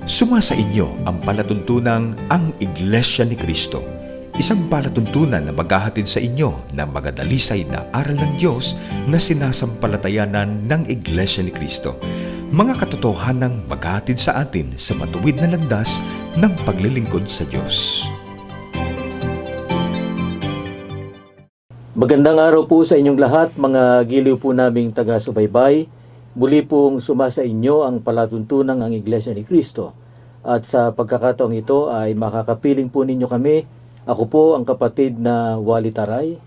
Sumasa inyo ang palatuntunang ang Iglesia ni Cristo, isang palatuntunan na maghahatid sa inyo ng mga dalisay na aral ng Diyos na sinasampalatayanan ng Iglesia ni Cristo. Mga katotohanang maghahatid sa atin sa matuwid na landas ng paglilingkod sa Diyos. Magandang araw po sa inyong lahat, mga giliw po naming taga-subaybay. Muli pong sumasa inyo ang palatuntunang ang Iglesia ni Cristo. At sa pagkakataong ito ay makakapiling po ninyo kami. Ako po ang kapatid na Wally Taray.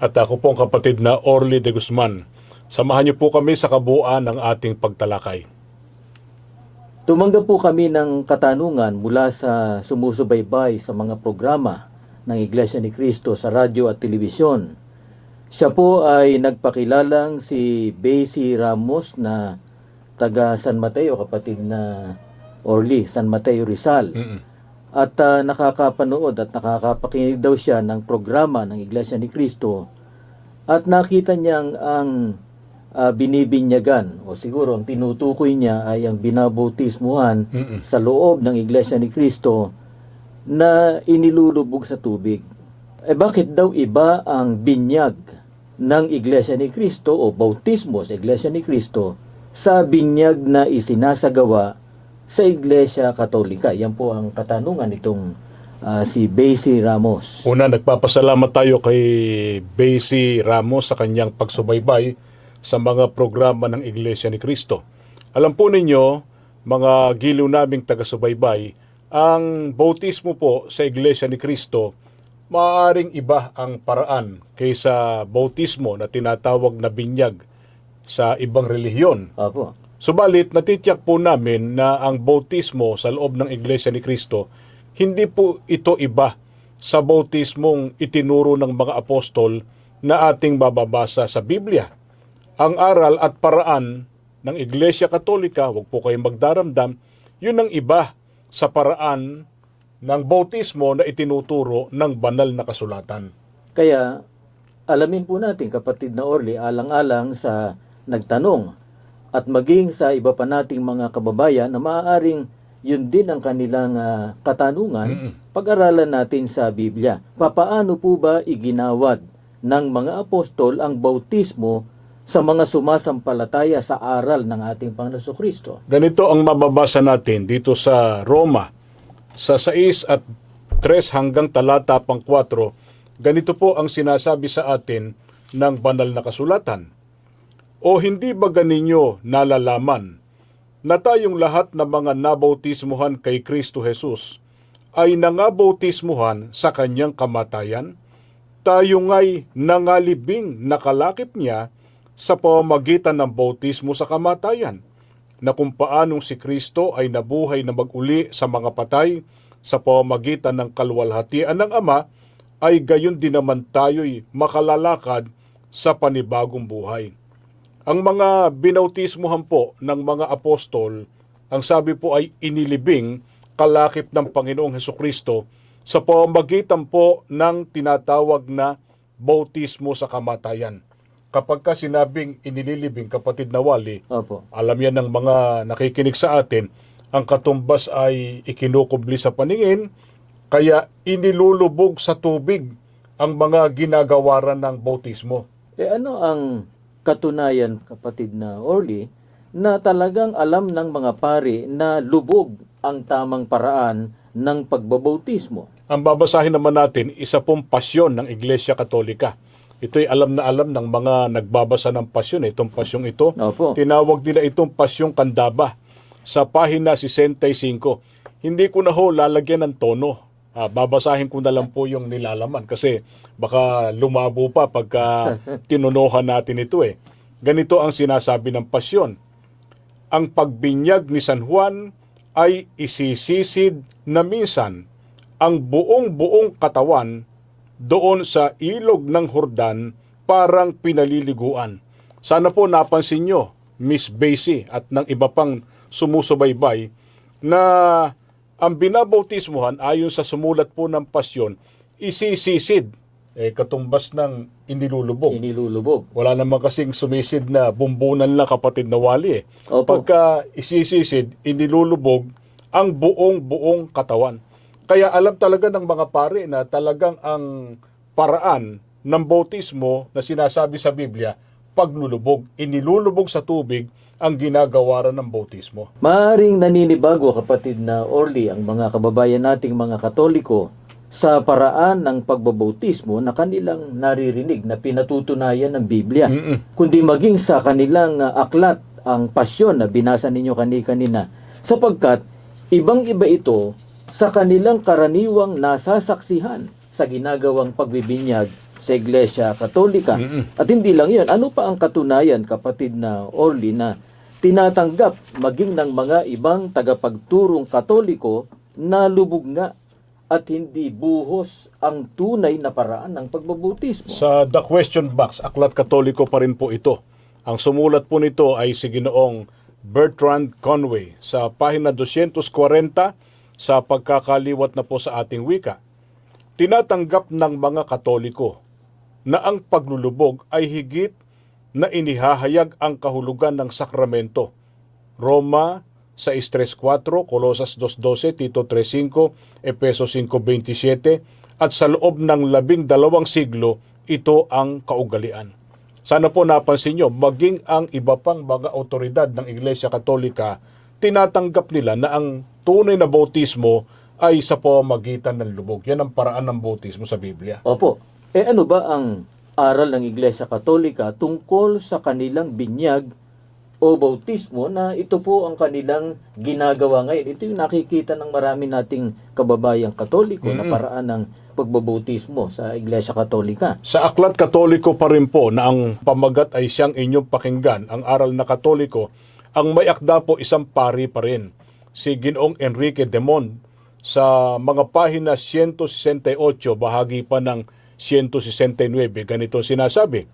At ako po ang kapatid na Orly de Guzman. Samahan niyo po kami sa kabuuan ng ating pagtalakay. Tumanggap po kami ng katanungan mula sa sumusubaybay sa mga programa ng Iglesia ni Cristo sa radyo at telebisyon. Siya po ay nagpakilalang si Basie Ramos na taga San Mateo, kapatid na Orly, San Mateo Rizal. At nakakapanood at nakakapakinig daw siya ng programa ng Iglesia ni Cristo. At nakita niyang ang binibinyagan, o siguro ang tinutukoy niya ay ang binabautismuhan sa loob ng Iglesia ni Cristo na inilulubog sa tubig. Bakit daw iba ang binyag ng Iglesia ni Cristo o bautismo sa Iglesia ni Cristo sa binyag na isinasagawa sa Iglesia Katolika? Yan po ang katanungan nitong si Basie Ramos. Una, nagpapasalamat tayo kay Basie Ramos sa kanyang pagsubaybay sa mga programa ng Iglesia ni Cristo. Alam po ninyo, mga giliw naming taga-subaybay, ang bautismo po sa Iglesia ni Cristo maaaring iba ang paraan kaysa bautismo na tinatawag na binyag sa ibang relihiyon. Opo. Subalit, natitiyak po namin na ang bautismo sa loob ng Iglesia ni Cristo, hindi po ito iba sa bautismong itinuro ng mga apostol na ating bababasa sa Biblia. Ang aral at paraan ng Iglesia Katolika, huwag po kayong magdaramdam, yun ang iba sa paraan ng bautismo na itinuturo ng banal na kasulatan. Kaya, alamin po natin, kapatid na Orly, alang-alang sa nagtanong at maging sa iba pa nating mga kababayan na maaaring yun din ang kanilang katanungan, pag-aralan natin sa Biblia. Papaano po ba iginawad ng mga apostol ang bautismo sa mga sumasampalataya sa aral ng ating Panginoon Kristo? Ganito ang mababasa natin dito sa Roma, sa 6 at 3 hanggang talata pang 4, ganito po ang sinasabi sa atin ng banal na kasulatan. O hindi ba ganinyo nalalaman na tayong lahat ng mga nabautismuhan kay Kristo Jesus ay nangabautismuhan sa kanyang kamatayan? Tayo nga'y nangalibing nakalakip niya sa pamamagitan ng bautismo sa kamatayan, na kung paanong si Kristo ay nabuhay na mag-uli sa mga patay sa pamamagitan ng kaluwalhatian ng Ama, ay gayon din naman tayo'y makalalakad sa panibagong buhay. Ang mga binautismuhan po ng mga apostol, ang sabi po ay inilibing kalakip ng Panginoong Hesukristo sa pamamagitan po ng tinatawag na bautismo sa kamatayan. Kapag ka sinabing inililibing, kapatid na Wally, Opo. alam yan ng mga nakikinig sa atin, ang katumbas ay ikinukubli sa paningin, kaya inilulubog sa tubig ang mga ginagawaran ng bautismo. Ano ang katunayan, kapatid na Orly, na talagang alam ng mga pari na lubog ang tamang paraan ng pagbabautismo? Ang babasahin naman natin, isa pong pasyon ng Iglesia Katolika. Ito'y alam na alam ng mga nagbabasa ng pasyon. Itong pasyong ito, Opo. tinawag nila itong pasyong kandaba sa pahina 65. Hindi ko na ho lalagyan ng tono. Babasahin ko na lang po yung nilalaman kasi baka lumabo pa pagka tinunuhan natin ito eh. Ganito ang sinasabi ng pasyon. Ang pagbinyag ni San Juan ay isisisid na minsan ang buong katawan doon sa ilog ng Jordan parang pinaliliguan. Sana po napansin nyo, Miss Basie at ng iba pang sumusubaybay, na ang binabautismuhan ayon sa sumulat po ng pasyon, isisisid, katumbas ng inilulubog. Inilulubog. Wala naman kasing sumisid na bumbunan lang, kapatid na Wally. Opo. Pagka isisisid, inilulubog, ang buong katawan. Kaya alam talaga ng mga pare na talagang ang paraan ng bautismo na sinasabi sa Biblia, paglulubog. Inilulubog sa tubig ang ginagawa ng bautismo. Maaring naninibago, kapatid na Orly, ang mga kababayan nating mga Katoliko sa paraan ng pagbabautismo na kanilang naririnig na pinatutunayan ng Biblia. Kundi maging sa kanilang aklat, ang pasyon na binasa ninyo kanina, sapagkat ibang-iba ito sa kanilang karaniwang nasasaksihan sa ginagawang pagbibinyag sa Iglesia Katolika. At hindi lang yan, ano pa ang katunayan, kapatid na Orly, na tinatanggap maging ng mga ibang tagapagturong Katoliko na lubog nga at hindi buhos ang tunay na paraan ng pagbabautismo? Sa The Question Box, Aklat Katoliko pa rin po ito. Ang sumulat po nito ay si Ginoong Bertrand Conway sa pahina 240 sa pagkakaliwat na po sa ating wika. Tinatanggap ng mga Katoliko na ang paglulubog ay higit na inihahayag ang kahulugan ng sakramento. Roma 6.3.4, Colosas 2.12, Tito 3.5, Efeso 5.27, at sa loob ng 12 siglo, ito ang kaugalian. Sana po napansin nyo, maging ang iba pang mga otoridad ng Iglesia Katolika, tinatanggap nila na ang tunay na bautismo ay sa pamamagitan ng lubog. Yan ang paraan ng bautismo sa Biblia. Opo. Ano ba ang aral ng Iglesia Katolika tungkol sa kanilang binyag o bautismo na ito po ang kanilang ginagawa ngayon? Ito yung nakikita ng marami nating kababayang Katoliko na paraan ng pagbabautismo sa Iglesia Katolika. Sa Aklat Katoliko pa rin po na ang pamagat ay siyang inyong pakinggan, ang aral na Katoliko, ang may akda po isang pari pa rin, si Ginoong Enrique Demond, sa mga pahina 168, bahagi pa ng 169, ganito sinasabi: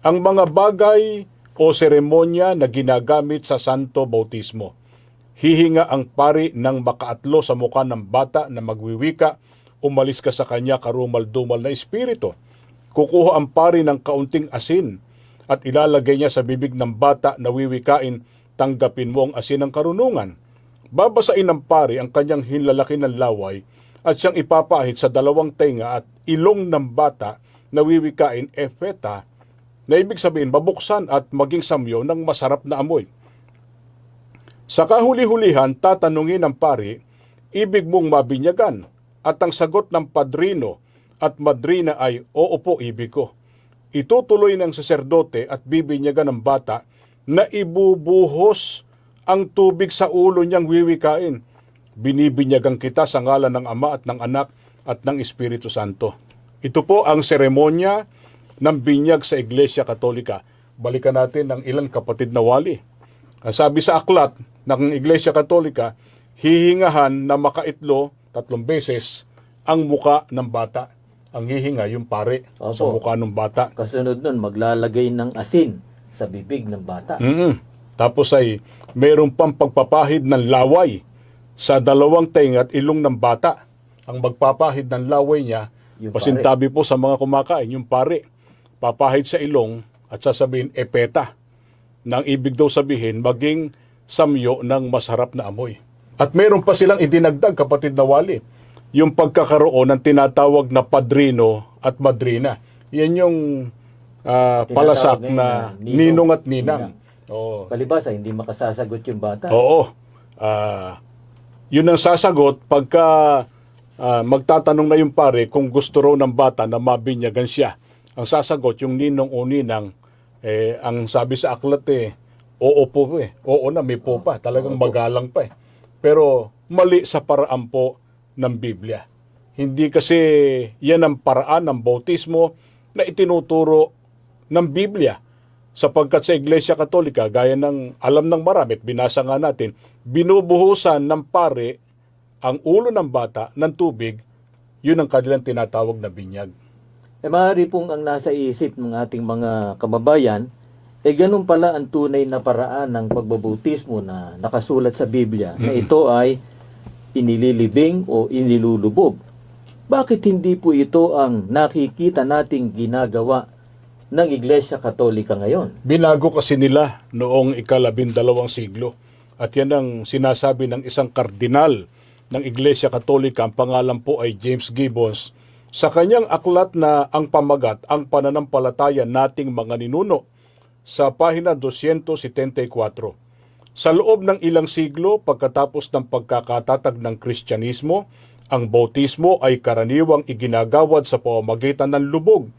ang mga bagay o seremonya na ginagamit sa Santo Bautismo. Hihinga ang pari ng makaatlo sa mukha ng bata na magwiwika, umalis ka sa kanya karumal-dumal na espiritu. Kukuha ang pari ng kaunting asin at ilalagay niya sa bibig ng bata na wiwikain, tanggapin mo ang asin ng karunungan. Babasain ng pari ang kanyang hinlalaki ng laway at siyang ipapahid sa dalawang tenga at ilong ng bata na wiwikain efeta, na ibig sabihin babuksan at maging samyo ng masarap na amoy. Sa kahuli-hulihan, tatanungin ng pari, ibig mong mabinyagan? At ang sagot ng padrino at madrina ay, oo po, ibig ko. Itutuloy ng saserdote at bibinyagan ng bata na ibubuhos ang tubig sa ulo niyang wiwikain. Binibinyagan kita sa ngalan ng Ama at ng Anak at ng Espiritu Santo. Ito po ang seremonya ng binyag sa Iglesia Katolika. Balikan natin ang ilang kapatid na wali. Ang sabi sa aklat ng Iglesia Katolika, hihingahan na makaitlo 3 beses ang muka ng bata. Ang hihinga, yung pare, sa muka ng bata. Kasunod nun, maglalagay ng asin sa bibig ng bata. Tapos ay mayroon pang pagpapahid ng laway sa dalawang tenga at ilong ng bata. Ang magpapahid ng laway niya, Yung pasintabi po sa mga kumakain, yung pare. Papahid sa ilong at sasabihin, epeta. Nang ibig daw sabihin, maging samyo ng masarap na amoy. At mayroon pa silang idinagdag, kapatid na wali, yung pagkakaroon ng tinatawag na padrino at madrina. Yan yung palasak na ninong at ninang. Oo. Palibasa, hindi makasasagot yung bata. Oo. Yun ang sasagot pagka magtatanong na yung pare kung gusto raw ng bata na mabinyagan siya. Ang sasagot yung ninong o ninang, ang sabi sa aklat oo po Oo na, may po pa. Talagang magalang pa Pero mali sa paraan po ng Biblia. Hindi kasi yan ang paraan ng bautismo na itinuturo ng Biblia. Sapagkat sa Iglesia Katolika, gaya ng alam ng marami at binasa nga natin, binubuhusan ng pare ang ulo ng bata ng tubig, yun ang kanilang tinatawag na binyag. Maaari pong ang nasa isip ng ating mga kababayan, ganun pala ang tunay na paraan ng pagbabautismo na nakasulat sa Biblia, na ito ay inililibing o inilulubog. Bakit hindi po ito ang nakikita nating ginagawa ng Iglesia Katolika ngayon? Binago kasi nila noong ika-12 siglo. At yan ang sinasabi ng isang kardinal ng Iglesia Katolika, ang pangalan po ay James Gibbons, sa kanyang aklat na ang pamagat, ang pananampalataya nating mga ninuno, sa pahina 274. Sa loob ng ilang siglo pagkatapos ng pagkakatatag ng Kristyanismo, ang bautismo ay karaniwang iginagawad sa pamamagitan ng lubog.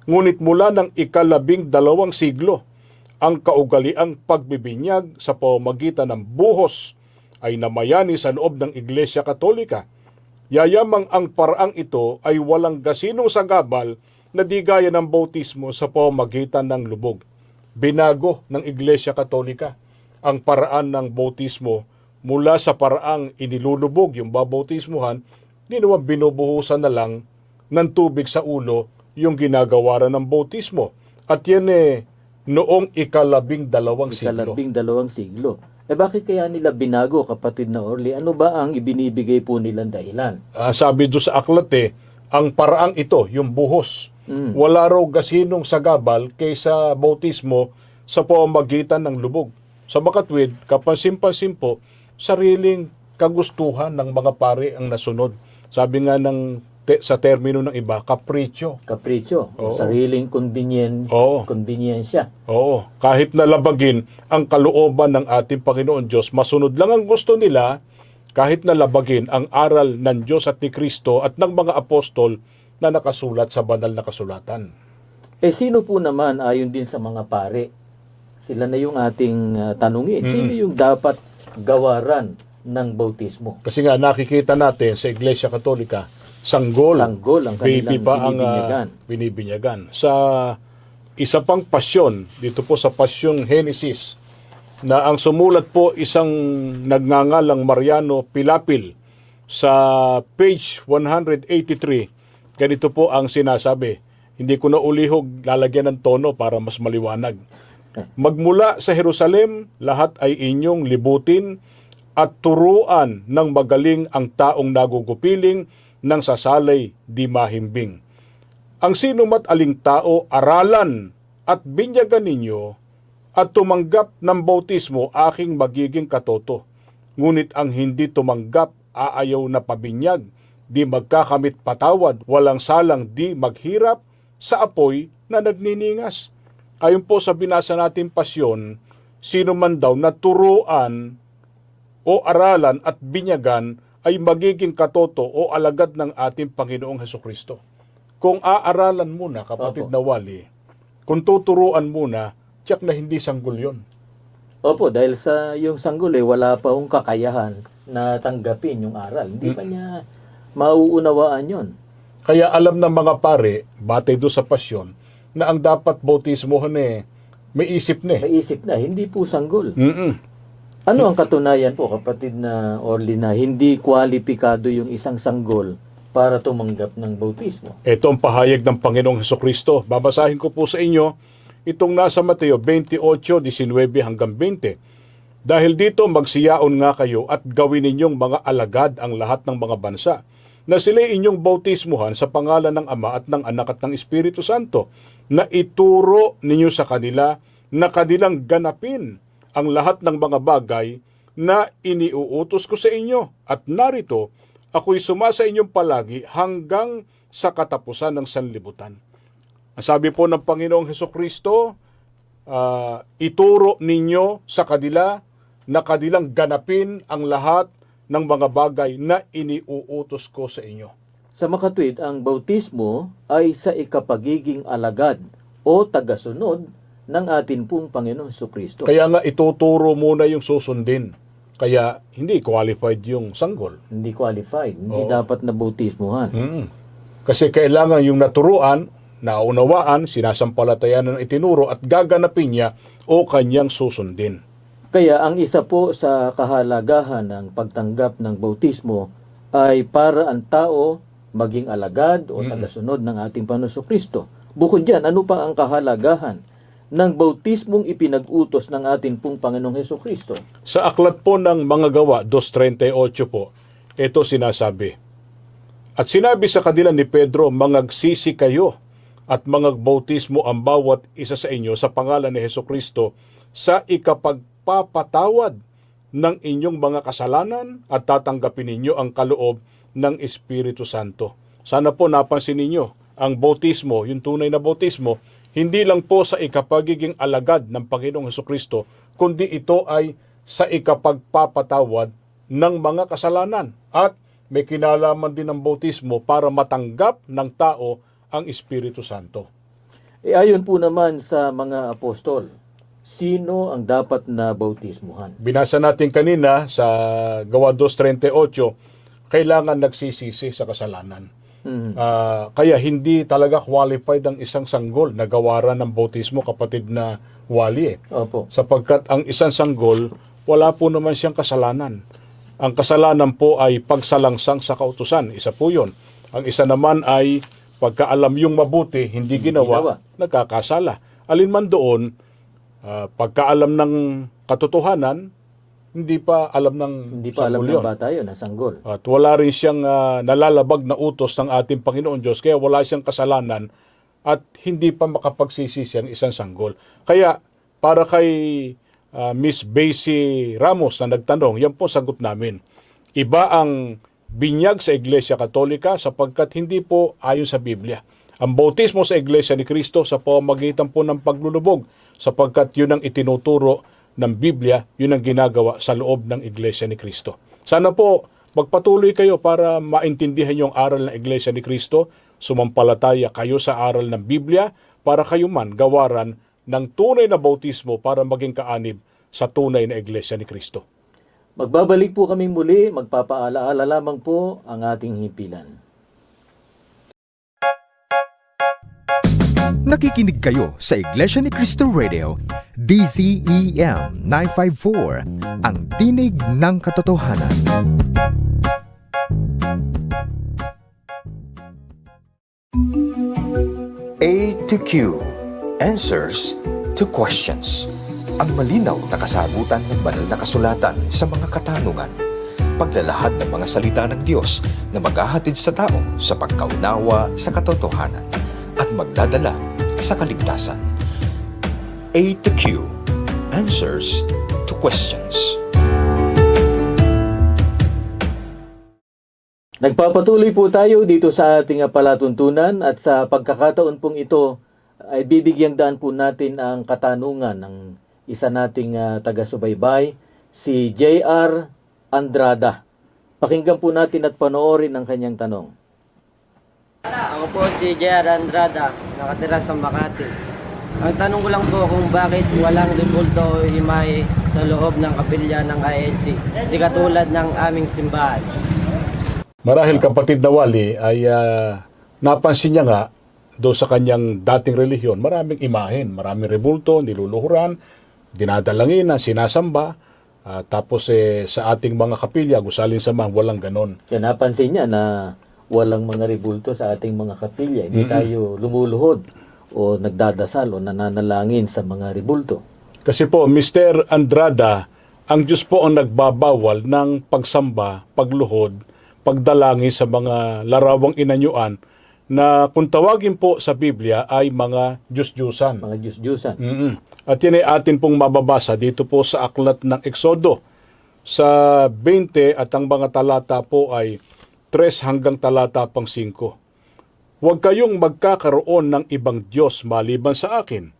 Ngunit mula ng ika-12 siglo, ang kaugaliang pagbibinyag sa pamamagitan ng buhos ay namayani sa loob ng Iglesia Katolika. Yayamang ang paraang ito ay walang gasinong sagabal na di gaya ng bautismo sa pamamagitan ng lubog. Binago ng Iglesia Katolika ang paraan ng bautismo mula sa paraang inilulubog yung babautismuhan, di naman binubuhusan na lang ng tubig sa ulo yung ginagawa ng bautismo. At yan noong ika-12 siglo. Ika-12 siglo. Bakit kaya nila binago, kapatid na Orly? Ano ba ang ibinibigay po nilang dahilan? Sabi doon sa aklat ang paraang ito, yung buhos, wala raw gasinong sagabal kaysa bautismo sa pamamagitan ng lubog. Sa makatwid, kapansin-pansin po, sariling kagustuhan ng mga pare ang nasunod. Sabi nga sa termino ng iba, kapritsyo. Kapritsyo, Oo. sariling Oo. konbinyensya. Oo, kahit nalabagin ang kalooban ng ating Panginoon Diyos, masunod lang ang gusto nila, kahit nalabagin ang aral ng Diyos at ni Kristo at ng mga apostol na nakasulat sa banal na kasulatan. Sino po naman ayon din sa mga pare? Sila na yung ating tanungin. Sino yung dapat gawaran ng bautismo? Kasi nga nakikita natin sa Iglesia Katolika, sanggol ang baby kanilang pa ang binibinyagan. Sa isa pang pasyon, dito po sa pasyong Genesis, na ang sumulat po isang nagngangalang Mariano Pilapil sa page 183. Ganito po ang sinasabi. Hindi ko na ulihog, lalagyan ng tono para mas maliwanag. Magmula sa Jerusalem, lahat ay inyong libutin at turuan ng magaling ang taong nagugupiling ng sasalay di mahimbing. Ang sinumat aling tao, aralan at binyagan ninyo at tumanggap ng bautismo aking magiging katoto. Ngunit ang hindi tumanggap, aayaw na pabinyag, di magkakamit patawad, walang salang di maghirap sa apoy na nagniningas. Ayon po sa binasa natin pasyon, sino man daw na turuan o aralan at binyagan ay magiging katoto o alagad ng ating Panginoong Hesukristo. Kung aaralan muna, kapatid na Wally, kung tuturuan muna, tiyak na hindi sanggol yun. Opo, dahil sa yung sanggol wala pa hong kakayahan na tanggapin yung aral. Hindi pa niya mauunawaan yon. Kaya alam ng mga pare, batay doon sa pasyon, na ang dapat bautismohan may isip na. May isip na, hindi po sanggol. Mm-mm. Ano ang katunayan po, kapatid na Orly, na hindi kwalipikado yung isang sanggol para tumanggap ng bautismo? Ito ang pahayag ng Panginoong Hesukristo. Babasahin ko po sa inyo itong nasa Mateo 28:19 hanggang 20. Dahil dito magsiyaon nga kayo at gawin ninyong mga alagad ang lahat ng mga bansa, na sila inyong bautismuhan sa pangalan ng Ama at ng Anak at ng Espiritu Santo, na ituro ninyo sa kanila na kanilang ganapin ang lahat ng mga bagay na iniuutos ko sa inyo. At narito, ako'y sumasa inyong palagi hanggang sa katapusan ng sanlibutan. Ang sabi po ng Panginoong Hesukristo, ituro ninyo sa kanila na kanilang ganapin ang lahat ng mga bagay na iniuutos ko sa inyo. Sa makatwid, ang bautismo ay sa ikapagiging alagad o tagasunod ng atin pong Panginoon Jesucristo. Kaya nga ituturo muna yung susundin. Kaya hindi qualified yung sanggol. Hindi qualified, hindi Oo. dapat na bautismuhan. Kasi kailangan yung naturuan, naunawaan, sinasampalatayan ng itinuro at gaganapin niya o kanyang susundin. Kaya ang isa po sa kahalagahan ng pagtanggap ng bautismo ay para ang tao maging alagad o tagasunod ng ating Panginoon Jesucristo. Bukod diyan, ano pa ang kahalagahan ng bautismong ipinag-utos ng ating pong Panginoong Hesukristo? Sa aklat po ng Mga Gawa 2:38 po, ito sinasabi. At sinabi sa kanila ni Pedro, mangagsisi kayo at mangagbautismo ang bawat isa sa inyo sa pangalan ni Hesukristo sa ikapagpapatawad ng inyong mga kasalanan at tatanggapin ninyo ang kaloob ng Espiritu Santo. Sana po napansin ninyo, ang bautismo, yung tunay na bautismo, hindi lang po sa ikapagiging alagad ng Panginoong Hesukristo, kundi ito ay sa ikapagpapatawad ng mga kasalanan. At may kinalaman din ng bautismo para matanggap ng tao ang Espiritu Santo. Ayon po naman sa mga apostol, sino ang dapat na bautismuhan? Binasa natin kanina sa Gawa 2:38, kailangan nagsisisi sa kasalanan. Kaya hindi talaga qualified ang isang sanggol na gawaran ng bautismo, kapatid na Wally. Opo. Sapagkat ang isang sanggol, wala po naman siyang kasalanan. Ang kasalanan po ay pagsalangsang sa kautusan. Isa po yun. Ang isa naman ay pagkaalam yung mabuti, hindi ginawa, nagkakasala. Alin man doon, pagkaalam ng katotohanan, hindi pa alam ng Hindi pa alam sanggol ng yun. bata yun, na sanggol. At wala rin siyang nalalabag na utos ng ating Panginoon Diyos, kaya wala siyang kasalanan at hindi pa makapagsisisi ang isang sanggol. Kaya para kay Miss Basie Ramos na nagtanong, yan po sagot namin. Iba ang binyag sa Iglesia Katolika sapagkat hindi po ayon sa Biblia. Ang bautismo sa Iglesia ni Cristo sa pamamagitan po ng paglulubog sapagkat yun ang itinuturo ng Biblia, yun ang ginagawa sa loob ng Iglesia ni Cristo. Sana po magpatuloy kayo para maintindihan yung aral ng Iglesia ni Cristo, sumampalataya kayo sa aral ng Biblia para kayo man gawaran ng tunay na bautismo para maging kaanib sa tunay na Iglesia ni Cristo. Magbabalik po kaming muli, magpapaalaala lamang po ang ating himpilan. Nakikinig kayo sa Iglesia ni Cristo Radio, DZEM 954, ang tinig ng katotohanan. A to Q. Answers to questions. Ang malinaw na kasagutan ng banal na kasulatan sa mga katanungan. Paglalahad ng mga salita ng Diyos na maghahatid sa tao sa pagkaunawa sa katotohanan at magdadala sa kaligtasan. A to Q. Answers to questions. Nagpapatuloy po tayo dito sa ating palatuntunan at sa pagkakataon pong ito ay bibigyang daan po natin ang katanungan ng isa nating taga-subaybay, si J.R. Andrada. Pakinggan po natin at panoorin ang kanyang tanong. Ako po si J.R. Andrada, nakatira sa Makati. Ang tanong ko lang po kung bakit walang rebulto o himay sa loob ng kapilya ng INC, di katulad ng aming simbahan. Marahil kapatid na Wally ay napansin niya nga doon sa kanyang dating relihiyon, maraming imahen, maraming rebulto, niluluhuran, dinadalanginan, sinasamba, tapos sa ating mga kapilya, gusalin samahan, walang ganon. Kaya napansin niya na walang mga rebulto sa ating mga kapilya. Hindi tayo lumuluhod o nagdadasal o nananalangin sa mga rebulto. Kasi po, Mr. Andrada, ang Diyos po ang nagbabawal ng pagsamba, pagluhod, pagdalangin sa mga larawang inanyuan na kung tawagin po sa Biblia ay mga Diyos-Diyusan. Mga Diyos-Diyusan. At yan ay atin pong mababasa dito po sa aklat ng Exodo sa 20 at ang mga talata po ay 3 hanggang talata pang 5. Huwag kayong magkakaroon ng ibang Diyos maliban sa akin.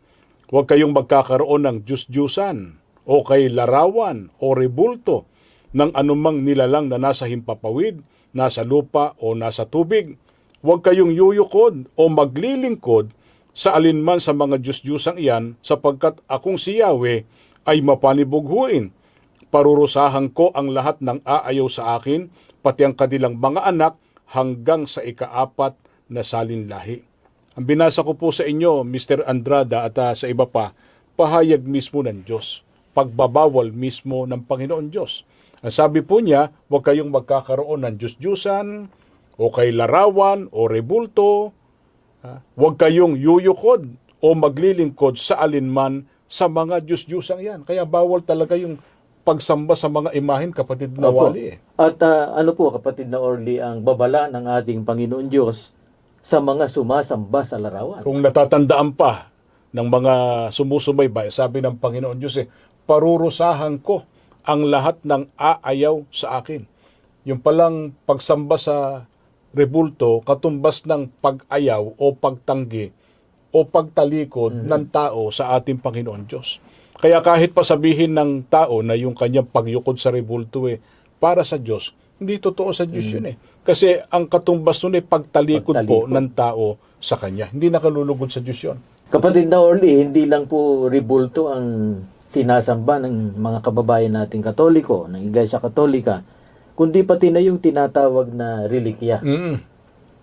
Huwag kayong magkakaroon ng Diyos-Diyusan o kay larawan o rebulto ng anumang nilalang na nasa himpapawid, nasa lupa o nasa tubig. Huwag kayong yuyukod o maglilingkod sa alinman sa mga Diyos-Diyusang iyan sapagkat akong si Yahweh ay mapanibughuin. Parurusahan ko ang lahat ng aayaw sa akin, pati ang kanilang mga anak hanggang sa ika-4 na salinlahi. Ang binasa ko po sa inyo, Mr. Andrada, at sa iba pa, pahayag mismo ng Diyos. Pagbabawal mismo ng Panginoon Diyos. Ang sabi po niya, huwag kayong magkakaroon ng Diyos-Diyusan, o kay larawan, o rebulto. Huwag kayong yuyukod o maglilingkod sa alinman sa mga Diyos-Diyusang yan. Kaya bawal talaga yung pagsamba sa mga imahen, kapatid na Opo. Wally. At ano po, kapatid na Orly, ang babala ng ating Panginoon Diyos sa mga sumasamba sa larawan? Kung natatandaan pa ng mga sumusubaybay, sabi ng Panginoon Diyos, parurusahan ko ang lahat ng aayaw sa akin. Yung palang pagsamba sa rebulto, katumbas ng pag-ayaw o pagtanggi o pagtalikod ng tao sa ating Panginoon Diyos. Kaya kahit pa sabihin ng tao na yung kanyang pagyukod sa rebulto para sa Diyos, hindi totoo sa Diyos yun eh. Kasi ang katumbas nun ay pagtalikod po ng tao sa Kanya. Hindi nakalulugod sa Diyos yun. Kapatid na Orly, hindi lang po rebulto ang sinasamba ng mga kababayan nating Katoliko, ng Iglesia Katolika, kundi pati na yung tinatawag na relikya.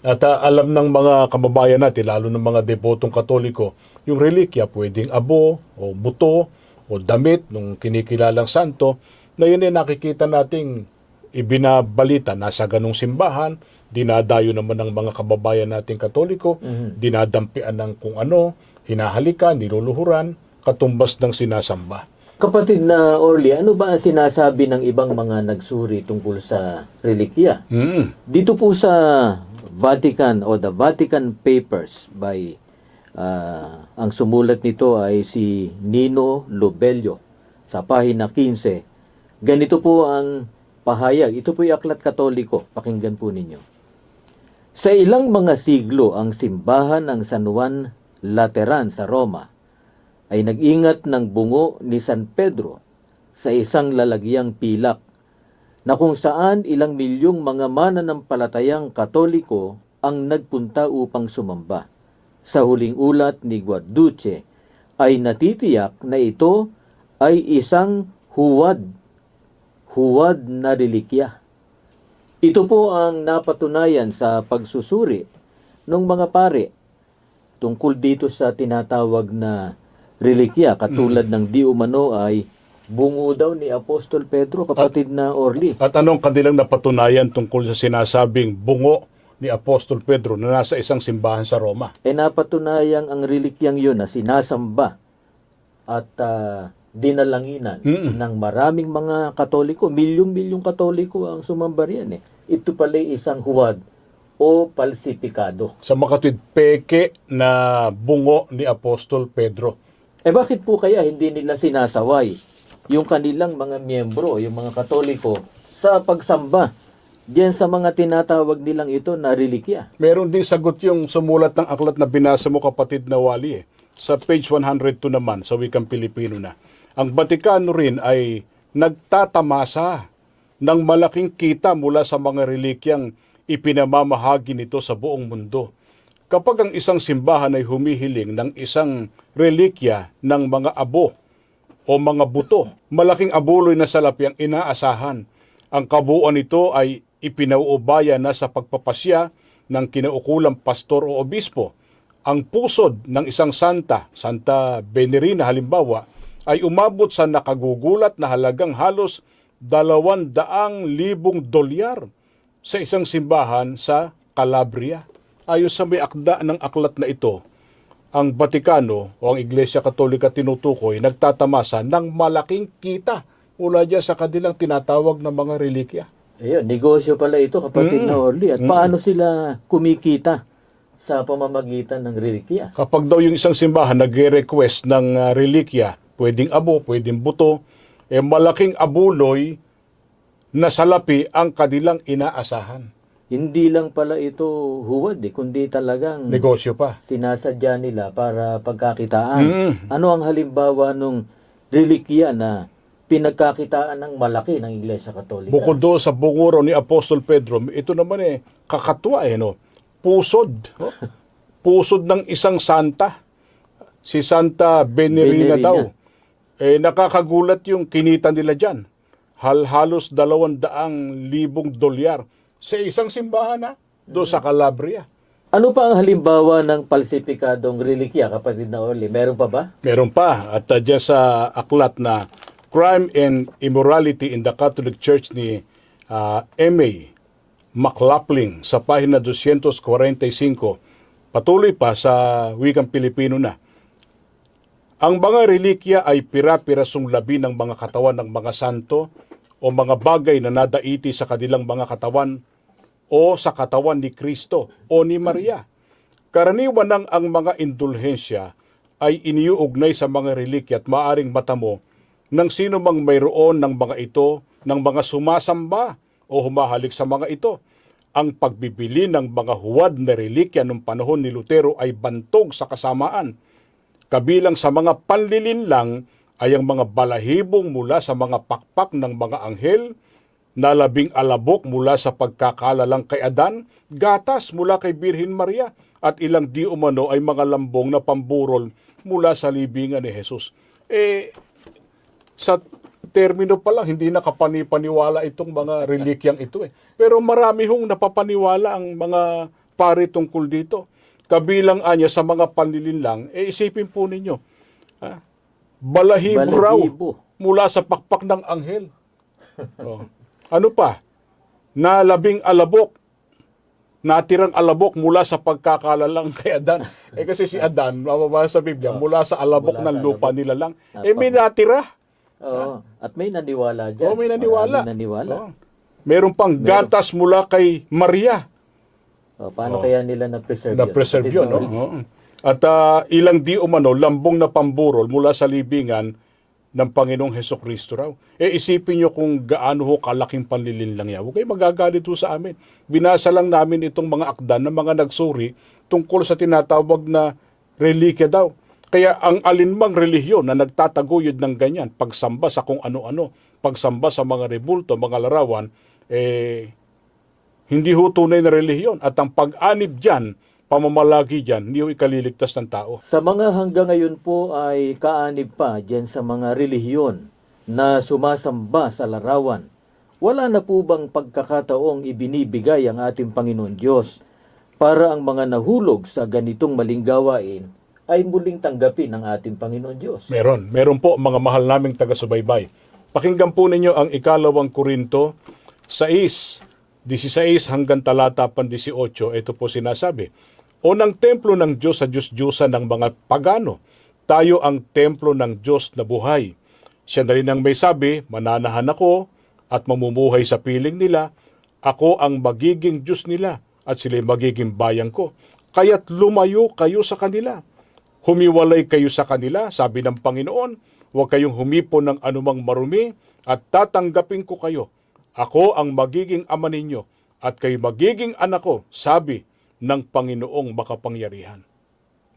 At alam ng mga kababayan natin, lalo ng mga debotong Katoliko, yung relikya pwedeng abo o buto o damit ng kinikilalang santo, na yun ay nakikita nating ibinabalita, nasa ganong simbahan, dinadayo naman ng mga kababayan nating Katoliko, dinadampian ng kung ano, hinahalikan, niluluhuran, katumbas ng sinasamba. Kapatid na Orly, ano ba ang sinasabi ng ibang mga nagsuri tungkol sa relikya? Dito po sa Vatican o the Vatican Papers by ang sumulat nito ay si Nino Lobelio sa pahina 15. Ganito po ang pahayag. Ito po yung Aklat Katoliko. Pakinggan po ninyo. Sa ilang mga siglo, ang simbahan ng San Juan Lateran sa Roma ay nag-ingat ng bungo ni San Pedro sa isang lalagyang pilak na kung saan ilang milyong mga mananampalatayang Katoliko ang nagpunta upang sumamba. Sa huling ulat ni Guarduce ay natitiyak na ito ay isang huwad na relikya. Ito po ang napatunayan sa pagsusuri ng mga pare tungkol dito sa tinatawag na relikya, katulad ng di umano ay bungo daw ni Apostol Pedro, kapatid na Orly. At anong kanilang napatunayan tungkol sa sinasabing bungo ni Apostol Pedro na nasa isang simbahan sa Roma? Napatunayang ang relikyang yun na sinasamba at dinalanginan ng maraming mga Katoliko, milyong-milyong Katoliko ang sumamba riyan eh. Ito pala isang huwad o palsipikado. Sa makatwid, peke na bungo ni Apostol Pedro. Bakit po kaya hindi nila sinasaway yung kanilang mga miyembro, yung mga Katoliko, sa pagsamba diyan sa mga tinatawag nilang ito na relikya? Meron din sagot yung sumulat ng aklat na binasa mo, kapatid na Wally. Sa page 102 naman, sa wikang Pilipino na. Ang Batikano rin ay nagtatamasa ng malaking kita mula sa mga relikyang ipinamamahagi nito sa buong mundo. Kapag ang isang simbahan ay humihiling ng isang relikya ng mga abo o mga buto, malaking abuloy na salapi ang inaasahan. Ang kabuuan nito ay ipinauubaya na sa pagpapasya ng kinaukulang pastor o obispo. Ang pusod ng isang Santa Venerina halimbawa, ay umabot sa nakagugulat na halagang halos 200,000 dolyar sa isang simbahan sa Calabria. Ayon sa may akda ng aklat na ito, ang Batikano o ang Iglesia Katolika tinutukoy nagtatamasa ng malaking kita mula dyan sa kanilang tinatawag na mga relikya. Ayun, negosyo pala ito, kapatid na Orly. At paano sila kumikita sa pamamagitan ng relikya? Kapag daw yung isang simbahan nag-request ng relikya, pwedeng abo, pwedeng buto, malaking abuloy na salapi ang kanilang inaasahan. Hindi lang pala ito huwad kundi talagang Negosyo pa. sinasadya nila para pagkakitaan. Ano ang halimbawa nung relikya na pinagkakitaan ng malaki ng Iglesia Katolika? Bukod doon sa bunguro ni Apostol Pedro, ito naman kakatwa no? Pusod. Pusod ng isang santa. Si Santa Venerina daw. Nakakagulat yung kinita nila dyan. Halos 200,000 dolyar sa isang simbahan doon sa Calabria. Ano pa ang halimbawa ng palsipikadong relikya, kapatid na Orly? Meron pa ba? Meron pa. At dyan sa aklat na Crime and Immorality in the Catholic Church ni M.A. McLaughlin sa pahina 245, patuloy pa sa wikang Pilipino na. Ang mga relikya ay pira-pirasong labi ng mga katawan ng mga santo o mga bagay na nadaiti sa kanilang mga katawan o sa katawan ni Kristo o ni Maria. Karaniwan ng ang mga indulhensya ay iniuugnay sa mga relikya at maaring matamo ng sino mang mayroon ng mga ito, ng mga sumasamba o humahalik sa mga ito. Ang pagbibili ng mga huwad na relikya noong panahon ni Lutero ay bantog sa kasamaan. Kabilang sa mga panlilinlang ay ang mga balahibong mula sa mga pakpak ng mga anghel, na 12 alabok mula sa pagkakalalang kay Adan, gatas mula kay Birhen Maria, at ilang di umano ay mga lambong na pamburol mula sa libingan ni Jesus. Sa termino pa lang, hindi nakapaniwala itong mga relikyang ito eh. Pero marami hong napapaniwala ang mga pari tungkol dito. Kabilang anya sa mga panlilinlang, isipin po ninyo, balahibo raw mula sa pakpak ng anghel. Oh. Ano pa? Na 12 alabok, natirang alabok mula sa pagkakalalang kay Adan. Kasi si Adan, mababasa sa Biblia, mula sa alabok Mula ng sa lupa alabok. nila lang. May natira. Oo. At may naniwala dyan. May naniwala. Maraming naniwala. Meron pang gatas mula kay Maria. Paano kaya nila na-preserve yun? Na-preserve Kapatid yun. Nori? At ilang di umano, lambong na pamburol mula sa libingan ng Panginoong Hesukristo raw. Isipin nyo kung gaano ho kalaking panlilinlang yan. Huwag kayo magagalit ho sa amin. Binasa lang namin itong mga akda ng mga nagsuri tungkol sa tinatawag na relikya daw. Kaya ang alinmang relihiyon na nagtataguyod ng ganyan, pagsamba sa kung ano-ano, pagsamba sa mga rebulto, mga larawan, hindi ho tunay na relihiyon. At ang pag-anib dyan, pamamalagi dyan, hindi ho ikaliligtas ng tao. Sa mga hanggang ngayon po ay kaanib pa dyan sa mga relihiyon na sumasamba sa larawan. Wala na po bang pagkakataong ibinibigay ang ating Panginoon Diyos para ang mga nahulog sa ganitong maling gawain ay muling tanggapin ng ating Panginoon Diyos? Meron po mga mahal naming taga-subaybay. Pakinggan po ninyo ang 2 Korinto 6:16 hanggang talata 18. Ito po sinasabi, unang templo ng Diyos sa Diyos-Diyusan ng mga pagano. Tayo ang templo ng Diyos na buhay. Siya na rin ang may sabi, mananahan ako at mamumuhay sa piling nila. Ako ang magiging Diyos nila at sila'y magiging bayan ko. Kaya't lumayo kayo sa kanila. Humiwalay kayo sa kanila, sabi ng Panginoon. Huwag kayong humipon ng anumang marumi at tatanggapin ko kayo. Ako ang magiging ama ninyo at kayo magiging anak ko, sabi ng Panginoong makapangyarihan.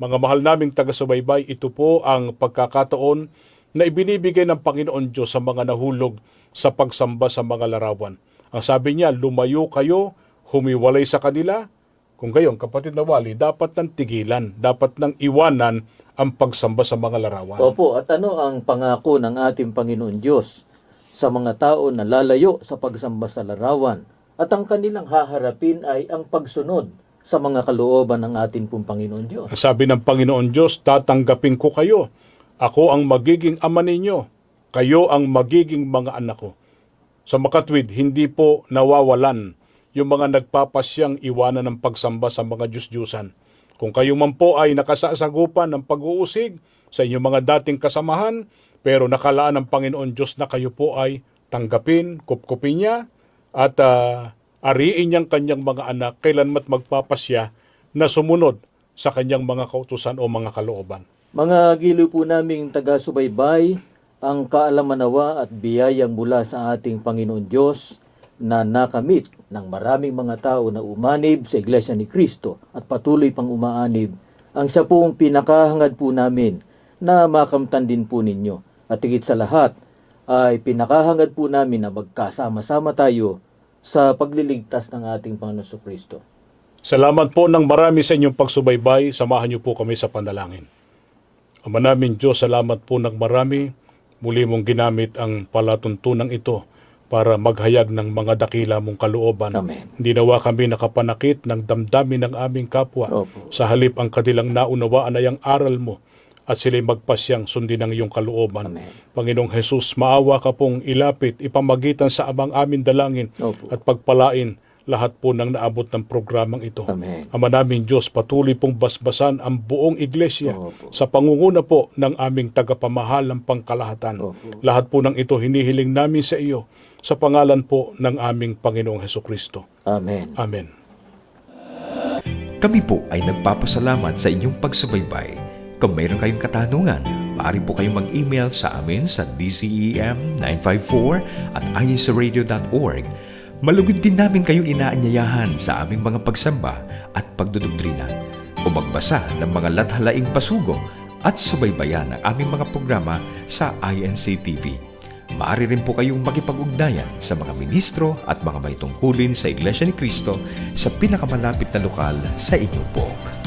Mga mahal naming taga-subaybay, ito po ang pagkakataon na ibinibigay ng Panginoon Diyos sa mga nahulog sa pagsamba sa mga larawan. Ang sabi niya, lumayo kayo, humiwalay sa kanila. Kung gayon, kapatid na wali, dapat nang tigilan, dapat nang iwanan ang pagsamba sa mga larawan. Opo, at ano ang pangako ng ating Panginoon Diyos sa mga tao na lalayo sa pagsamba sa larawan at ang kanilang haharapin ay ang pagsunod sa mga kalooban ng ating pong Panginoon Diyos? Sabi ng Panginoon Diyos, tatanggapin ko kayo. Ako ang magiging ama ninyo. Kayo ang magiging mga anak ko. Sa makatwid, hindi po nawawalan yung mga nagpapasyang iwanan ng pagsamba sa mga Diyos-Diyusan. Kung kayo man po ay nakasasagupan ng pag-uusig sa inyong mga dating kasamahan, pero nakalaan ng Panginoon Diyos na kayo po ay tanggapin, kupkupin niya, at ariin niyang kanyang mga anak kailanmat magpapasya na sumunod sa kanyang mga kautusan o mga kalooban. Mga giliw po naming taga-subaybay, ang kaalamanawa at biyayang mula sa ating Panginoon Diyos na nakamit ng maraming mga tao na umanib sa Iglesia ni Cristo at patuloy pang umaanib, ang siya pong pinakahangad po namin na makamtan din po ninyo. At higit sa lahat, ay pinakahangad po namin na magkasama-sama tayo sa pagliligtas ng ating Panginoon Kristo. Salamat po ng marami sa inyong pagsubaybay. Samahan niyo po kami sa panalangin. Ama namin Diyos, salamat po ng marami. Muli mong ginamit ang palatuntunang ito para maghayag ng mga dakila mong kalooban. Amen. Hindi nawa kami nakapanakit ng damdamin ng aming kapwa. Opo. Sa halip ang kanilang naunawaan ay ang aral mo at sila'y magpasyang sundin ang iyong kalooban. Amen. Panginoong Jesus, maawa ka pong ilapit, ipamagitan sa amang amin dalangin Opo. at pagpalain lahat po ng naabot ng programang ito. Amen. Ama namin Diyos, patuloy pong basbasan ang buong iglesia Opo. sa pangunguna po ng aming tagapamahalang pangkalahatan. Opo. Lahat po ng ito hinihiling namin sa iyo sa pangalan po ng aming Panginoong Hesukristo. Amen. Amen. Kami po ay nagpapasalamat sa inyong pagsubaybay. Kung mayroon kayong katanungan, maaari po kayong mag-email sa amin sa dcem954@isaradio.org. Malugod din namin kayong inaanyayahan sa aming mga pagsamba at pagdudoktrina o magbasa ng mga lathalaing pasugo at subaybayan ang aming mga programa sa INC TV. Maaari rin po kayong makipag-ugnayan sa mga ministro at mga may tungkulin sa Iglesia ni Cristo sa pinakamalapit na lokal sa inyong pook.